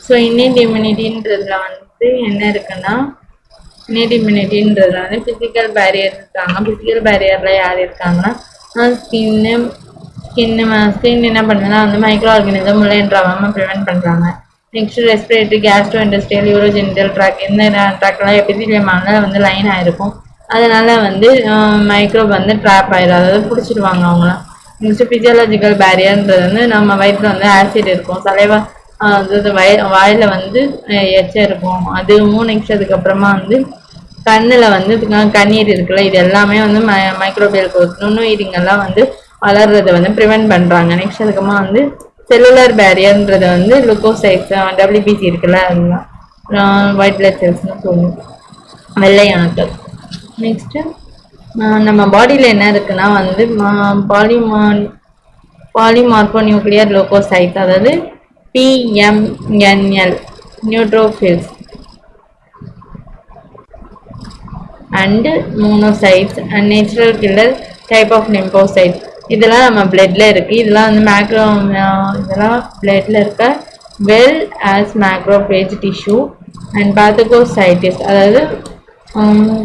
So inherit இம்யூனிட்டின்றதுல வந்து என்ன இருக்குன்னா, இன்னேட் இம்யூனிட்டின்றதுல வந்து ஃபிசிக்கல் பேரியர் இருக்காங்க. ஃபிசிக்கல் பேரியரில் யார் இருக்காங்கன்னா ஸ்கின்னு ஸ்கின் என்ன பண்ணுதுன்னா வந்து மைக்ரோ ஆர்கானிசம் உள்ள என்ட்ராகாமல் ப்ரிவென்ட் பண்ணுறாங்க. Next respiratory, gastro industrial, urogenital tract, இந்த ட்ராக்லாம் எபிதிலியமான வந்து லைன் ஆகிருக்கும். அதனால வந்து மைக்ரோப் வந்து ட்ராப் ஆயிடும், அதாவது பிடிச்சிடுவாங்க அவங்களாம். நெக்ஸ்ட் ஃபிசியாலஜிக்கல் பேரியர்ன்றது வந்து நம்ம வயிற்றில் வந்து ஆசிட் இருக்கும், சலைவா அது வாயில் வந்து எச்சம் இருக்கும், அதுவும் நெக்ஸ்ட் அதுக்கப்புறமா வந்து கண்ணில் வந்து கண்ணீர் இருக்குல்ல, இது எல்லாமே வந்து மைக்ரோபியல் நுண்ணுயிரிங்கெல்லாம் வந்து வளர்றதை வந்து ப்ரிவென்ட் பண்ணுறாங்க. நெக்ஸ்ட் அதுக்கப்புறமா வந்து செல்லுலர் பேரியர்ன்றதை வந்து லுக்கோசைட்ஸ், டபிள்யூபிசி இருக்குல்ல, அதுதான் ஒயிட் பிளட் செல்ஸ்னு சொல்லுவோம், வெள்ளை அணுக்கள். நெக்ஸ்ட்டு நம்ம பாடியில் என்ன இருக்குன்னா வந்து பாலிமார்போ நியூக்ளியர் லோகோசைட்ஸ், அதாவது PMNL neutrophils and monocytes and natural killer type of lymphocytes. இதெல்லாம் நம்ம பிளட்ல இருக்குது. இதெல்லாம் வந்து இதெல்லாம் பிளட்ல இருக்க well as macrophage tissue and phagocytes, அதாவது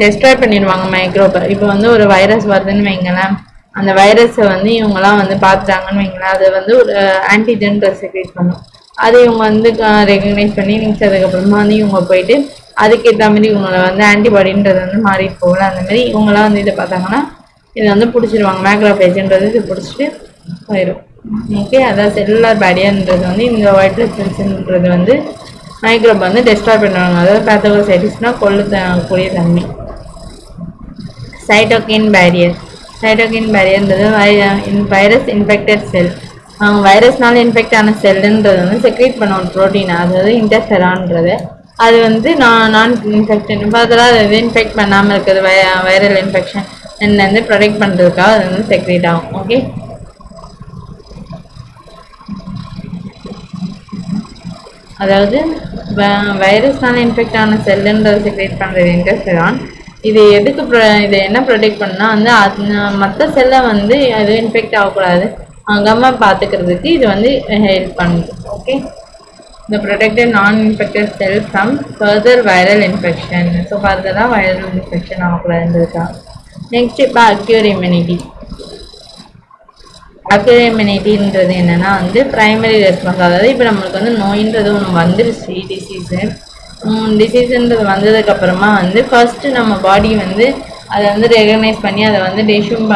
டெஸ்ட்ராய் பண்ணிடுவாங்க மைக்ரோபை. இப்போ வந்து ஒரு வைரஸ் வருதுன்னு வைங்களேன், அந்த வைரஸை வந்து இவங்கெல்லாம் வந்து பார்த்துட்டாங்கன்னு வைங்களேன், அதை வந்து ஒரு ஆன்டிஜென் செக்ரேட் பண்ணும். அதை இவங்க வந்து ரெகக்னைஸ் பண்ணி நெக்ஸ்ட் அதுக்கப்புறமா வந்து இவங்க போயிட்டு அதுக்கேற்ற மாதிரி இவங்களை வந்து ஆன்டிபாடின்றது வந்து மாறிட்டு போகல. அந்த மாதிரி இவங்கெல்லாம் வந்து இதை பார்த்தாங்கன்னா இதை வந்து பிடிச்சிருவாங்க, மேக்ரோபேஜ்ன்றது இது பிடிச்சிட்டு போயிடும். ஓகே, அதாவது செல்லுலார் பேரியர்ன்றது வந்து இந்த ஒயிட் பிளட் செல்ஸ்ன்றது வந்து மைக்ரோப் வந்து டெஸ்ட்ராய் பண்ணுவாங்க, அதாவது பேத்தகோசைட்டிஸ்னால் கொல்லக்கூடிய தன்மை. சைட்டோகின் பேரியர்ன்றது வைரஸ் இன்ஃபெக்டட் செல், வைரஸ்னால இன்ஃபெக்ட் ஆன செல்லுன்றது வந்து செக்ரேட் பண்ண ஒரு ப்ரோட்டீன், அதாவது இன்டர்ஃபெரான்றது. அது வந்து நான் இன்ஃபெக்ஷன் அதெல்லாம் அது வந்து இன்ஃபெக்ட் பண்ணாமல் இருக்குது, வைரல் இன்ஃபெக்ஷன் வந்து ப்ரொடெக்ட் பண்ணுறதுக்காக அது வந்து செக்ரேட் ஆகும். ஓகே, அதாவது வைரஸ்னால இன்ஃபெக்ட் ஆன செல்லுன்றது செக்ரேட் பண்ணுறது இன்டர்ஃபெரான். இது எதுக்கு இதை என்ன ப்ரொடெக்ட் பண்ணால் வந்து அது மற்ற செல்லை வந்து அது இன்ஃபெக்ட் ஆகக்கூடாது, ஆகாமல் பார்த்துக்கிறதுக்கு இது வந்து ஹெல்ப் பண்ணுது. Okay, the protected non-infected cell from further viral infection. So ஃபர்தராக வைரல் இன்ஃபெக்ஷன் ஆகக்கூடாதுன்றதுக்கா. நெக்ஸ்ட் இப்போ அக்யூர் இம்யூனிட்டின்றது என்னென்னா வந்து ப்ரைமரி ரெஸ்பான்ஸ், அதாவது இப்போ நம்மளுக்கு வந்து நோயின்றது ஒன்று வந்துருச்சு, டிசீஸுன்றது வந்ததுக்கப்புறமா வந்து ஃபர்ஸ்ட்டு நம்ம பாடி வந்து அதை வந்து ரெகக்னைஸ் பண்ணி அதை வந்து டிஷ்யூம்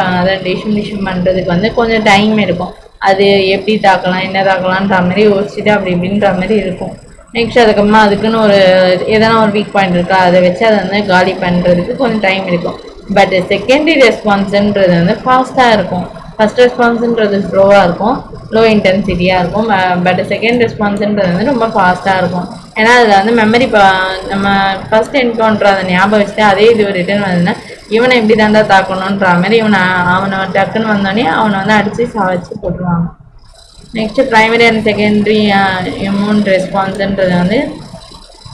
பண்ணுறதுக்கு வந்து கொஞ்சம் டைம் எடுக்கும். அது எப்படி தாக்கலாம், என்ன தாக்கலான்ற மாதிரி யோசிச்சுட்டு அப்படி இப்படின்ற மாதிரி இருக்கும். நெக்ஸ்ட் அதுக்கப்புறமா அதுக்குன்னு ஒரு எதனா ஒரு வீக் பாயிண்ட் இருக்கா, அதை வச்சு அதை வந்து காலி பண்ணுறதுக்கு கொஞ்சம் டைம் எடுக்கும். பட் செகண்டரி ரெஸ்பான்ஸுன்றது வந்து ஃபாஸ்ட்டாக இருக்கும். ஃபஸ்ட் ரெஸ்பான்ஸுன்றது ஸ்லோவாக இருக்கும், லோ இன்டென்சிட்டியாக இருக்கும். பட் செகண்ட் ரெஸ்பான்ஸுன்றது வந்து ரொம்ப ஃபாஸ்ட்டாக இருக்கும். ஏன்னா அதில் வந்து மெமரி நம்ம ஃபஸ்ட் என்கவுண்டர் அதை ஞாபகம் வச்சுட்டு அதே இது ரிட்டர்ன் வந்ததுன்னா இவனை எப்படி தாண்டா தாக்கணுன்ற மாதிரி அவனை டக்குன்னு வந்தோடனே அவனை வந்து அடித்து சாவச்சு போட்டுருவாங்க. Next primary and secondary immune ரெஸ்பான்ஸுன்றது வந்து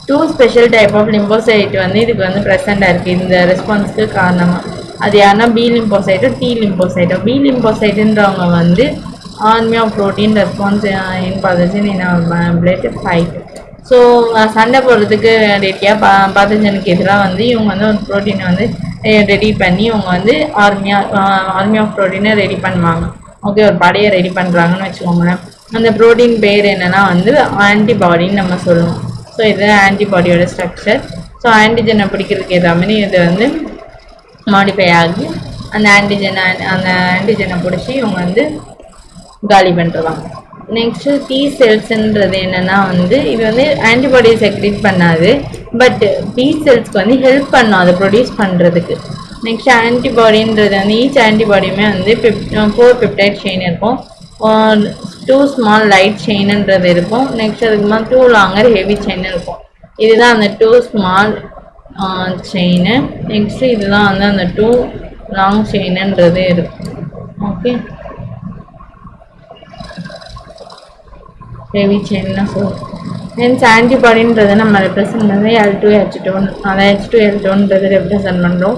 2 ஸ்பெஷல் டைப் ஆஃப் லிம்போசைட் வந்து இதுக்கு வந்து ப்ரெசென்ட்டாக இருக்குது இந்த ரெஸ்பான்ஸுக்கு காரணமாக. அது யாருன்னா பி லிம்போசைட்டோ டி லிம்போசைட்டோ. பி லிம்போசைட்டுன்றவங்க வந்து army of protein response in pathogen in blood fight. So சண்டை போடுறதுக்கு ரெடியாக பாத்தஜனுக்கு எதிராக வந்து இவங்க வந்து ஒரு ப்ரோட்டீனை வந்து ரெடி பண்ணி இவங்க வந்து ஆர்மி ஆஃப் ப்ரோட்டீனை ரெடி பண்ணுவாங்க. ஓகே, ஒரு படையை ரெடி பண்ணுறாங்கன்னு வச்சுக்கோங்களேன். அந்த ப்ரோட்டீன் பேர் என்னென்னா வந்து ஆன்டிபாடின்னு நம்ம சொல்லுவோம். ஸோ இது ஆன்டிபாடியோட ஸ்ட்ரக்சர். ஸோ ஆன்டிஜனை பிடிக்கிறதுக்கு ஏற்ற மாதிரி இது வந்து மாடிஃபை ஆகி அந்த ஆன்டிஜனை பிடிச்சி இவங்க வந்து காலி பண்ணுறாங்க. நெக்ஸ்ட்டு டி செல்ஸ்ன்றது என்னென்னா வந்து இது வந்து ஆன்டிபாடியை செக்ரேட் பண்ணாது, பட் டி செல்ஸ்க்கு வந்து ஹெல்ப் பண்ணும் அதை ப்ரொடியூஸ் பண்ணுறதுக்கு. நெக்ஸ்ட் ஆன்டிபாடின்றது வந்து ஈச் ஆன்டிபாடியுமே வந்து 4 பெப்டைட் செயின் இருக்கும், 2 ஸ்மால் லைட் செயின்ன்றது இருக்கும். நெக்ஸ்ட் அதுக்குமா 2 லாங்கர் ஹெவி செயின் இருக்கும். இதுதான் அந்த 2 ஸ்மால் செயின். நெக்ஸ்ட்டு இதுதான் வந்து அந்த 2 லாங் செயின்ன்றது இருக்கும். ஓகே, ஹெவி செயின்னா சொல்லுவோம். ஹென்ஸ் ஆன்டிபாடின்றதை நம்ம ரெப்ரசன்ட் பண்ணி L2H2, அதாவது H2L2ன்றது ரெப்ரசன்ட் பண்ணுறோம்.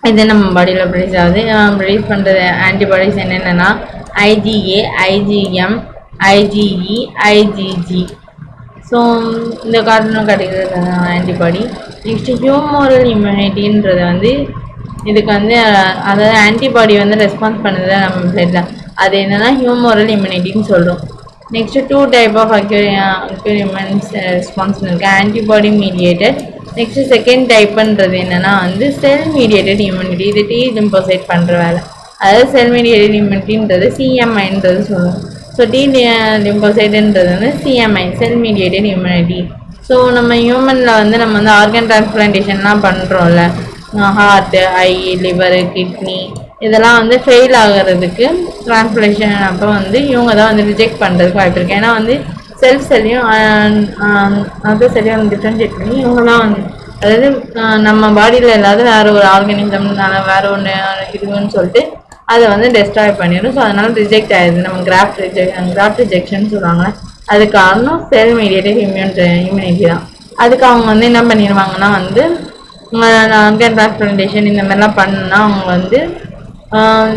இது நம்ம பாடியில் ப்ரொடியூஸ் ஆகுது. ப்ரொடியூஸ் பண்ணுறது ஆன்டிபாடிஸ் என்னென்னா IgA, IgM, IgE, IgG. So இந்த காரணம் கிடைக்கிறது ஆன்டிபாடி. நெக்ஸ்ட்டு ஹியூமோரல் இம்யூனிட்டின்றது வந்து இதுக்கு வந்து அதாவது ஆன்டிபாடி வந்து ரெஸ்பான்ஸ் பண்ணுது நம்ம பிளட்ல, அது என்னன்னா ஹியூமோரல் இம்யூனிட்டின்னு சொல்கிறோம். நெக்ஸ்ட்டு 2 டைப் ஆஃப் அக்யூரிமெண்ட்ஸ் ரெஸ்பான்ஸ் இருக்குது, ஆன்டிபாடி மீடியேட்டட். நெக்ஸ்ட்டு செகண்ட் டைப்புன்றது என்னென்னா வந்து செல் மீடியேட்டட் இம்யூனிட்டி, இது டி லிம்போசைட் பண்ணுற வேலை. அதாவது செல் மீடியேட்டட் இம்யூனிட்டின்றது சிஎம்ஐன்றது சொல்லுவோம். ஸோ டி லிம்போசைடுன்றது வந்து சிஎம்ஐ, செல் மீடியேட்டட் இம்யூனிட்டி. ஸோ நம்ம ஹியூமனில் வந்து நம்ம வந்து ஆர்கன் டிரான்ஸ்பிளான்டேஷன்லாம் பண்ணுறோம்ல, ஹார்ட்டு, ஐ, லிவரு, கிட்னி இதெல்லாம் வந்து ஃபெயில் ஆகிறதுக்கு டிரான்ஸ்பிளேஷன் அப்போ வந்து இவங்க தான் வந்து ரிஜெக்ட் பண்ணுறதுக்கு வாய்ப்பு இருக்குது. ஏன்னா வந்து செல்ஃப் செல்லையும் அதர் செல்லையும் வந்து டிஃப்ரென்ஷியேட் பண்ணி இவங்கெல்லாம் வந்து அதாவது நம்ம பாடியில் இல்லாத வேறு ஒரு ஆர்கானிசம்னால வேறு ஒன்று இதுன்னு சொல்லிட்டு அதை வந்து டெஸ்ட்ராய் பண்ணிடும். ஸோ அதனால ரிஜெக்ட் ஆயிடுது. நம்ம கிராஃப்ட் ரிஜெக்ஷன் சொல்லுவாங்க. அது காரணம் செல் மீடியேட்டட் இம்யூனிட்டி தான். அதுக்கு அவங்க வந்து என்ன பண்ணிடுவாங்கன்னா வந்து ஆர்கன் டிரான்ஸ்பிளான்டேஷன் இந்த மாதிரிலாம் பண்ணணும்னா அவங்க வந்து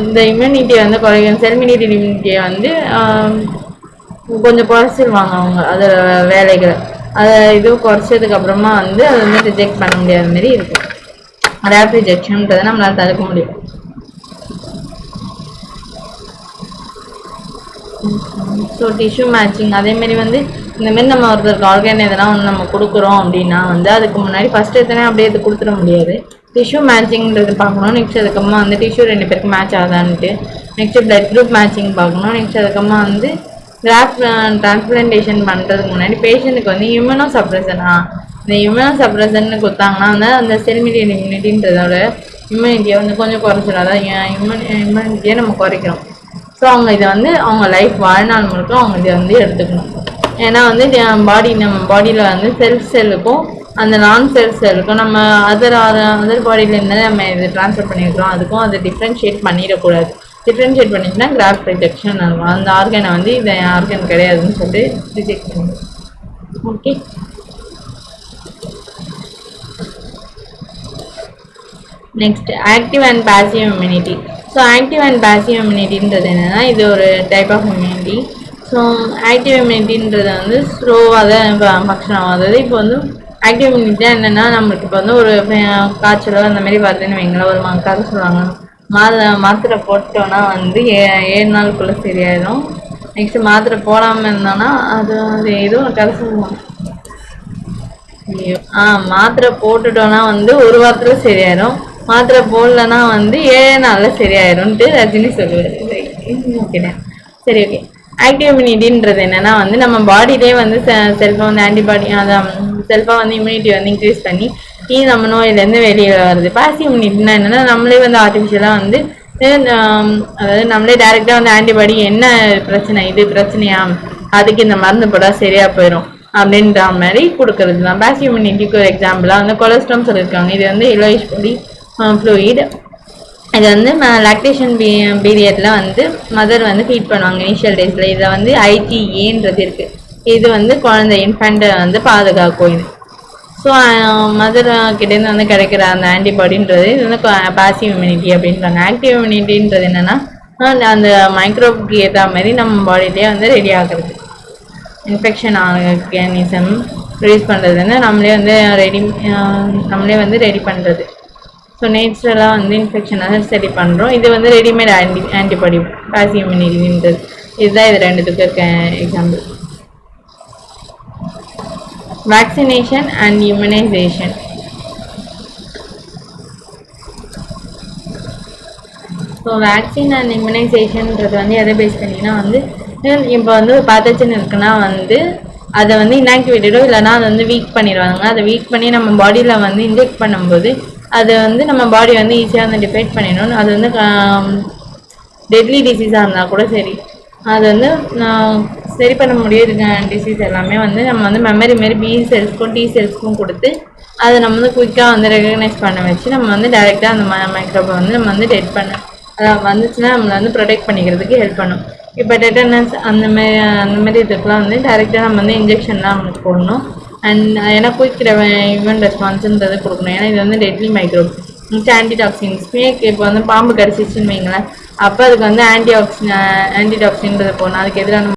இந்த இம்யூனிட்டியை வந்து குறைக்கும், செல் மீடியேட்டட் இம்யூனிட்டியை வந்து கொஞ்சம் குறைச்சிருவாங்க அவங்க அதோட வேலைகளை. அதை இதுவும் குறைச்சதுக்கு அப்புறமா வந்து அதை வந்து ரிஜெக்ட் பண்ண முடியாத மாதிரி இருக்கும். கிராஃப்ட் ரிஜெக்ஷன்றதை நம்மளால் தடுக்க முடியும். ஸோ டிஷ்யூ மேட்சிங் அதேமாரி வந்து இந்தமாரி நம்ம ஒருத்தருக்கு ஆர்கன் எதனா ஒன்று நம்ம கொடுக்குறோம் அப்படின்னா வந்து அதுக்கு முன்னாடி ஃபஸ்ட்டு எத்தனை அப்படியே இது கொடுத்துட முடியாது. டிஷ்யூ மேட்சிங்கிறது பார்க்கணும். நெக்ஸ்ட் அதுக்கப்புறமா வந்து டிஷ்யூ 2 பேருக்கு மேட்ச் ஆகுதான்ட்டு. நெக்ஸ்ட்டு பிளட் குரூப் மேட்சிங் பார்க்கணும். நெக்ஸ்ட் அதுக்கப்புறமா வந்து கிராஃப்ட் டிரான்ஸ்பிளான்டேஷன் பண்ணுறதுக்கு முன்னாடி பேஷண்ட்டுக்கு வந்து இம்யூனோ சப்ரஸனா இந்த இம்யூனோ சப்ரஸன்னு கொடுத்தாங்கன்னா வந்து அந்த செல் மீடியேட்டட் இம்யூனிட்டின்றதோட இம்யூனிட்டியை வந்து கொஞ்சம் குறைச்சிடும். அதாவது இம்யூனிட்டியை நம்ம குறைக்கிறோம். ஸோ அவங்க இதை வந்து அவங்க லைஃப் வாழ்நாள் முழுக்க அவங்க இதை வந்து எடுத்துக்கணும். ஏன்னா வந்து நம்ம பாடியில் வந்து செல்ஃப் செல்லுக்கும் அந்த நான் செல்ஃப் செல்லுக்கும் நம்ம அதர் பாடியிலேருந்து நம்ம இது ட்ரான்ஸ்ஃபர் பண்ணியிருக்கிறோம், அதுக்கும் அதை டிஃப்ரென்ஷியேட் பண்ணிடக்கூடாது. டிஃப்ரென்ஷியேட் பண்ணிட்டுனா கிராஃப்ட் ரிஜெக்ஷன் ஆகும். அந்த ஆர்கனை வந்து இதை ஆர்கன் கிடையாதுன்னு சொல்லிட்டு ரிஜெக்ட் பண்ணுவோம். Okay, next active and passive immunity. So active and passive இம்யூனிட்டின்றது என்னென்னா இது ஒரு type of immunity. So active இம்யூனிட்டின்றது வந்து ஸ்லோவாக தான் ஃபங்க்ஷன் ஆகும். அதாவது இப்போ வந்து ஆக்டிவ் இம்யூனிட்டி என்னென்னா நம்மளுக்கு இப்போ வந்து ஒரு காய்ச்சலோ அந்த மாதிரி வருதுன்னு வைங்களேன், ஒரு கதை சொல்லுவாங்க, மாத்திரை போட்டோன்னா வந்து 7 நாளுக்குள்ளே சரியாயிடும். நெக்ஸ்ட்டு மாத்திரை போடாமல் இருந்தோன்னா அது ஏதோ ஒரு கதை சொல்லுவாங்க. மாத்திரை போட்டுட்டோன்னா வந்து 1 வாரத்தில் சரியாயிடும், மாத்திரை போடலன்னா வந்து 7 நாளில் சரியாயிடும்ட்டு ரஜினி சொல்லுவார். ஓகே, சரி, ஓகே. ஆக்டிவ் இம்யூனிட்டின்றது என்னென்னா வந்து நம்ம பாடியிலே வந்து செல்ஃபாக வந்து ஆன்டிபாடி அதான் செல்ஃபாக வந்து இம்யூனிட்டி வந்து இன்க்ரீஸ் பண்ணி நம்ம நோயிலேருந்து வெளியே வருது. பாசிவ் இம்யூனிட்டினா என்னென்னா நம்மளே வந்து ஆர்டிஃபிஷியலாக வந்து அதாவது நம்மளே டைரெக்டாக வந்து ஆன்டிபாடி என்ன பிரச்சனை, இது பிரச்சனையா, அதுக்கு இந்த மருந்து போட்டால் சரியாக போயிடும் அப்படின்ற மாதிரி கொடுக்கறது தான். பாசிவ் இம்யூனிட்டிக்கு ஒரு எக்ஸாம்பிளாக வந்து கொலஸ்ட்ரால் சொல்லியிருக்காங்க. இது வந்து எல்லோயிஷ் பாடி ஃப்ளூயிட். இது வந்து லாக்டேஷன் பீரியடில் வந்து மதர் வந்து ஃபீட் பண்ணுவாங்க இனிஷியல் டேஸில். இதில் வந்து IgAன்றது இருக்குது. இது வந்து குழந்தை இன்ஃபென்ட்டை வந்து பாதுகாக்கும். இது ஸோ மதர் கிட்டேருந்து வந்து கிடைக்கிற அந்த ஆன்டிபாடின்றது இது வந்து பாசிவ் இம்யூனிட்டி அப்படின்றாங்க. ஆக்டிவ் இம்யூனிட்டின்றது என்னென்னா அந்த மைக்ரோப்க்கு ஏற்ற மாதிரி நம்ம பாடியிலே வந்து ரெடி ஆகிறது. இன்ஃபெக்ஷன் ஆர்கானிசம் ப்ரொடியூஸ் பண்ணுறது வந்து நம்மளே வந்து ரெடி பண்ணுறது. ஸோ நேச்சுரலாக வந்து இன்ஃபெக்ஷனாக சரி பண்ணுறோம். இது வந்து ரெடிமேட் ஆன்டிபாடி பாசிவ் இம்யூனிட்டின்றது. இதுதான் இது ரெண்டுத்துக்கு இருக்க example. Vaccination and immunization. So vaccine and இம்யூனைசேஷன்ன்றது வந்து எதை பேஸ் பண்ணிங்கன்னா வந்து இப்போ வந்து ஒரு பேத்தஜன் இருக்குன்னா வந்து அதை வந்து இன்ஆக்டிவேட்டடோ இல்லைனா அதை வந்து வீக் பண்ணிடுவாங்க. அதை வீக் பண்ணி நம்ம பாடியில் வந்து இன்ஜெக்ட் பண்ணும்போது அது வந்து நம்ம பாடி வந்து ஈஸியாக வந்து டிஃபைட் பண்ணிடணும். அது வந்து டெட்லி டிசீஸாக இருந்தால் கூட சரி, அது வந்து சரி பண்ண முடியாது. டிசீஸ் எல்லாமே வந்து நம்ம வந்து மெமரி மாரி B செல்ஸ்க்கும் T செல்ஸ்க்கும் கொடுத்து அதை நம்ம வந்து குயிக்காக வந்து ரெகக்னைஸ் பண்ண வச்சு நம்ம வந்து டைரெக்டாக அந்த மைக்ரோபை வந்து நம்ம வந்து டெட் பண்ண வந்துச்சுன்னா நம்மளை வந்து ப்ரொடெக்ட் பண்ணிக்கிறதுக்கு ஹெல்ப் பண்ணும். இப்போ டெட்டனஸ் அந்த மாதிரி இதுக்கெலாம் வந்து டைரெக்டாக நம்ம வந்து இன்ஜெக்ஷன்லாம் நமக்கு போடணும். அண்ட் ஏன்னா குயிக் இம்யூன் ரெஸ்பான்ஸுன்றது கொடுக்கணும். ஏன்னா இது வந்து டெட்லி மைக்ரோப். ஆன்டிடாக்சின் ஸ்னேக் இப்போ வந்து பாம்பு கடிச்சிச்சுன்னு வைங்களேன், அப்போ அதுக்கு வந்து ஆன்டிடாக்சின்றது போடணும். அதுக்கு எதிரான